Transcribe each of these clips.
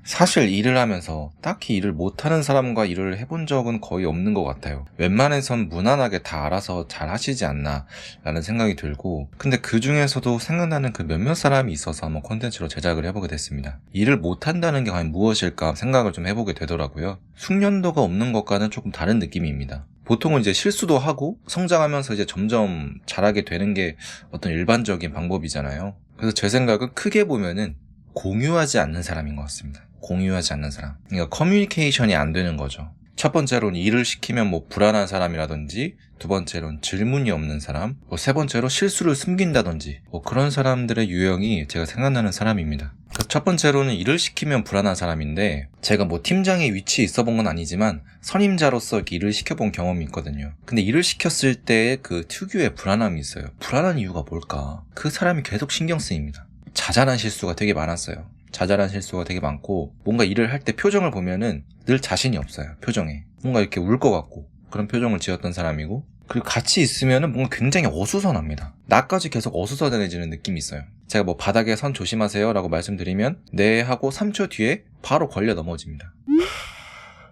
사실 일을 하면서 딱히 일을 못하는 사람과 일을 해본 적은 거의 없는 것 같아요. 웬만해선 무난하게 다 알아서 잘 하시지 않나 라는 생각이 들고, 근데 그 중에서도 생각나는 그 몇몇 사람이 있어서 한번 콘텐츠로 제작을 해보게 됐습니다. 일을 못한다는 게 과연 무엇일까 생각을 좀 해보게 되더라고요. 숙련도가 없는 것과는 조금 다른 느낌입니다. 보통은 이제 실수도 하고 성장하면서 이제 점점 잘하게 되는 게 어떤 일반적인 방법이잖아요. 그래서 제 생각은 크게 보면은 공유하지 않는 사람인 것 같습니다. 공유하지 않는 사람. 그러니까 커뮤니케이션이 안 되는 거죠. 첫 번째로는 일을 시키면 불안한 사람이라든지, 두 번째로는 질문이 없는 사람, 세 번째로 실수를 숨긴다든지, 그런 사람들의 유형이 제가 생각나는 사람입니다. 그래서 첫 번째로는 일을 시키면 불안한 사람인데, 제가 팀장의 위치에 있어 본 건 아니지만 선임자로서 일을 시켜본 경험이 있거든요. 근데 일을 시켰을 때 그 특유의 불안함이 있어요. 불안한 이유가 뭘까? 그 사람이 계속 신경 쓰입니다. 자잘한 실수가 되게 많았어요. 자잘한 실수가 되게 많고, 뭔가 일을 할 때 표정을 보면은 늘 자신이 없어요. 표정에 뭔가 이렇게 울 것 같고 그런 표정을 지었던 사람이고, 그리고 같이 있으면은 뭔가 굉장히 어수선합니다. 나까지 계속 어수선해지는 느낌이 있어요. 제가 바닥에 선 조심하세요 라고 말씀드리면 네 하고 3초 뒤에 바로 걸려 넘어집니다.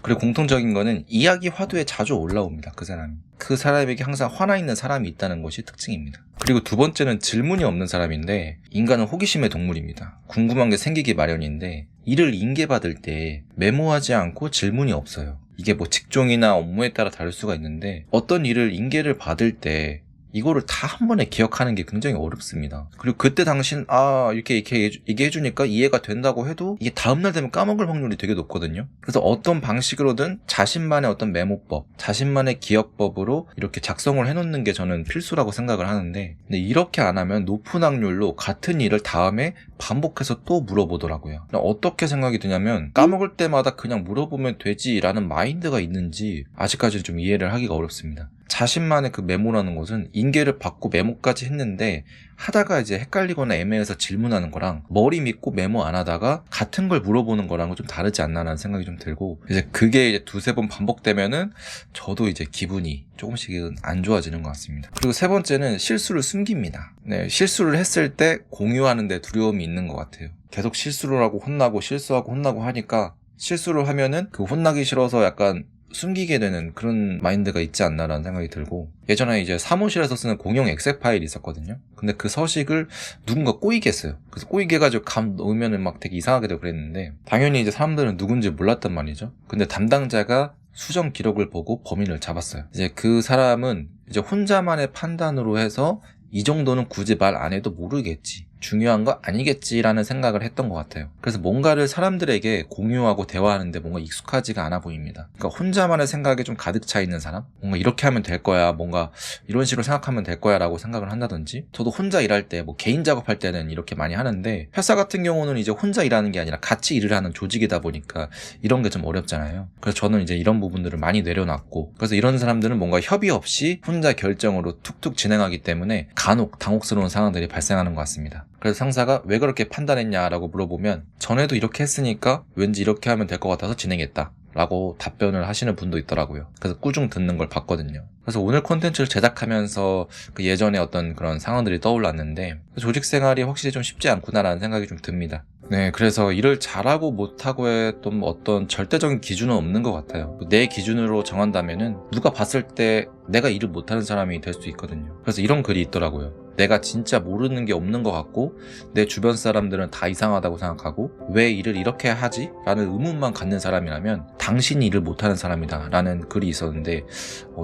그리고 공통적인 거는 이야기 화두에 자주 올라옵니다. 그 사람이. 그 사람에게 항상 화나 있는 사람이 있다는 것이 특징입니다. 그리고 두 번째는 질문이 없는 사람인데, 인간은 호기심의 동물입니다. 궁금한 게 생기기 마련인데, 일을 인계받을 때 메모하지 않고 질문이 없어요. 이게 직종이나 업무에 따라 다를 수가 있는데, 어떤 일을 인계를 받을 때 이거를 다 한 번에 기억하는 게 굉장히 어렵습니다. 그리고 그때 당신 이렇게 얘기해주니까 이해가 된다고 해도 이게 다음날 되면 까먹을 확률이 되게 높거든요. 그래서 어떤 방식으로든 자신만의 어떤 메모법, 자신만의 기억법으로 이렇게 작성을 해놓는 게 저는 필수라고 생각을 하는데, 근데 이렇게 안 하면 높은 확률로 같은 일을 다음에 반복해서 또 물어보더라고요. 어떻게 생각이 드냐면, 까먹을 때마다 그냥 물어보면 되지라는 마인드가 있는지 아직까지는 좀 이해를 하기가 어렵습니다. 자신만의 그 메모라는 것은 인계를 받고 메모까지 했는데, 하다가 이제 헷갈리거나 애매해서 질문하는 거랑 머리 믿고 메모 안 하다가 같은 걸 물어보는 거랑은 좀 다르지 않나라는 생각이 좀 들고, 이제 그게 이제 두세 번 반복되면은 저도 이제 기분이 조금씩은 안 좋아지는 것 같습니다. 그리고 세 번째는 실수를 숨깁니다. 네, 실수를 했을 때 공유하는데 두려움이 있는 것 같아요. 계속 실수를 하고 혼나고 실수하고 혼나고 하니까, 실수를 하면은 그 혼나기 싫어서 약간 숨기게 되는 그런 마인드가 있지 않나라는 생각이 들고, 예전에 이제 사무실에서 쓰는 공용 엑셀 파일이 있었거든요. 근데 그 서식을 누군가 꼬이게 했어요. 그래서 꼬이게 해가지고 넣으면은 되게 이상하게 되고 그랬는데, 당연히 이제 사람들은 누군지 몰랐단 말이죠. 근데 담당자가 수정 기록을 보고 범인을 잡았어요. 이제 그 사람은 이제 혼자만의 판단으로 해서 이 정도는 굳이 말 안 해도 모르겠지, 중요한 거 아니겠지라는 생각을 했던 것 같아요. 그래서 뭔가를 사람들에게 공유하고 대화하는데 뭔가 익숙하지가 않아 보입니다. 그러니까 혼자만의 생각에 좀 가득 차 있는 사람? 뭔가 이렇게 하면 될 거야, 뭔가 이런 식으로 생각하면 될 거야 라고 생각을 한다든지, 저도 혼자 일할 때 개인 작업할 때는 이렇게 많이 하는데, 회사 같은 경우는 이제 혼자 일하는 게 아니라 같이 일을 하는 조직이다 보니까 이런 게 좀 어렵잖아요. 그래서 저는 이제 이런 부분들을 많이 내려놨고, 그래서 이런 사람들은 뭔가 협의 없이 혼자 결정으로 툭툭 진행하기 때문에 간혹 당혹스러운 상황들이 발생하는 것 같습니다. 그래서 상사가 왜 그렇게 판단했냐라고 물어보면, 전에도 이렇게 했으니까 왠지 이렇게 하면 될 것 같아서 진행했다 라고 답변을 하시는 분도 있더라고요. 그래서 꾸중 듣는 걸 봤거든요. 그래서 오늘 콘텐츠를 제작하면서 그 예전에 어떤 그런 상황들이 떠올랐는데, 조직 생활이 확실히 좀 쉽지 않구나라는 생각이 좀 듭니다. 네, 그래서 일을 잘하고 못하고의 또 어떤 절대적인 기준은 없는 것 같아요. 내 기준으로 정한다면은 누가 봤을 때 내가 일을 못하는 사람이 될 수 있거든요. 그래서 이런 글이 있더라고요. 내가 진짜 모르는 게 없는 것 같고 내 주변 사람들은 다 이상하다고 생각하고 왜 일을 이렇게 하지? 라는 의문만 갖는 사람이라면 당신이 일을 못하는 사람이다 라는 글이 있었는데,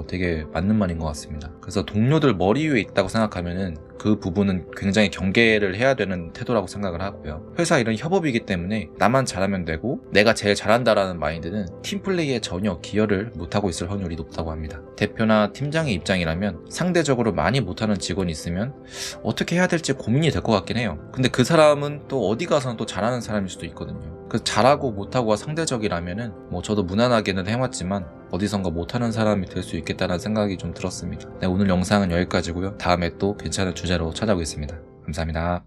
되게 맞는 말인 것 같습니다. 그래서 동료들 머리 위에 있다고 생각하면은 그 부분은 굉장히 경계를 해야 되는 태도라고 생각을 하고요. 회사 일은 협업이기 때문에 나만 잘하면 되고 내가 제일 잘한다라는 마인드는 팀플레이에 전혀 기여를 못하고 있을 확률이 높다고 합니다. 대표나 팀장의 입장이라면 상대적으로 많이 못하는 직원이 있으면 어떻게 해야 될지 고민이 될 것 같긴 해요. 근데 그 사람은 또 어디 가서는 또 잘하는 사람일 수도 있거든요. 그래서 잘하고 못하고가 상대적이라면은 저도 무난하게는 해왔지만 어디선가 못하는 사람이 될 수 있겠다는 생각이 좀 들었습니다. 네, 오늘 영상은 여기까지고요. 다음에 또 괜찮은 주제로 찾아오겠습니다. 감사합니다.